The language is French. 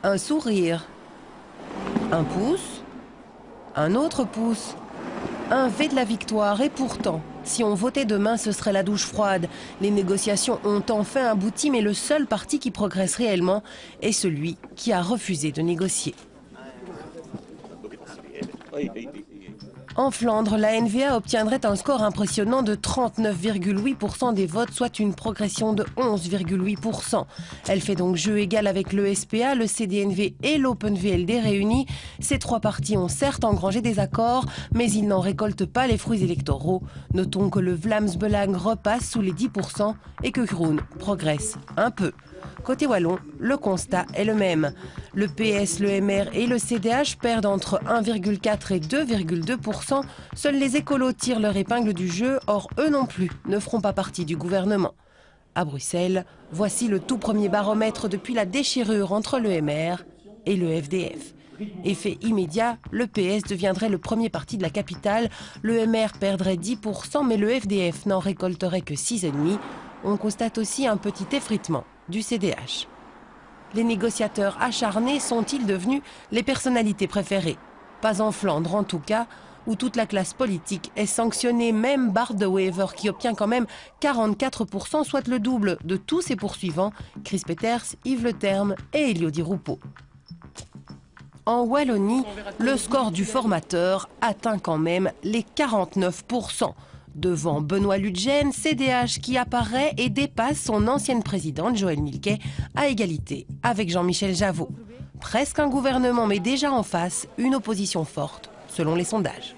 Un sourire. Un pouce. Un autre pouce. Un V de la victoire. Et pourtant, si on votait demain, ce serait la douche froide. Les négociations ont enfin abouti, mais le seul parti qui progresse réellement est celui qui a refusé de négocier. En Flandre, la N-VA obtiendrait un score impressionnant de 39,8% des votes, soit une progression de 11,8%. Elle fait donc jeu égal avec le SPA, le CD&V et l'Open-VLD réunis. Ces trois partis ont certes engrangé des accords, mais ils n'en récoltent pas les fruits électoraux. Notons que le Vlaams Belang repasse sous les 10% et que Groen progresse un peu. Côté wallon, le constat est le même. Le PS, le MR et le CDH perdent entre 1,4 et 2,2%. Seuls les écolos tirent leur épingle du jeu, or eux non plus ne feront pas partie du gouvernement. À Bruxelles, voici le tout premier baromètre depuis la déchirure entre le MR et le FDF. Effet immédiat, le PS deviendrait le premier parti de la capitale, le MR perdrait 10%, mais le FDF n'en récolterait que 6,5%. On constate aussi un petit effritement du CDH. Les négociateurs acharnés sont-ils devenus les personnalités préférées? Pas en Flandre en tout cas, où toute la classe politique est sanctionnée, même Bart De Wever qui obtient quand même 44%, soit le double de tous ses poursuivants, Chris Peters, Yves Le Terme et Elio Di Rupo. En Wallonie, le score du formateur atteint quand même les 49%. Devant Benoît Ludgen, CDH qui apparaît et dépasse son ancienne présidente Joëlle Milquet à égalité avec Jean-Michel Javot. Presque un gouvernement, mais déjà en face, une opposition forte, selon les sondages.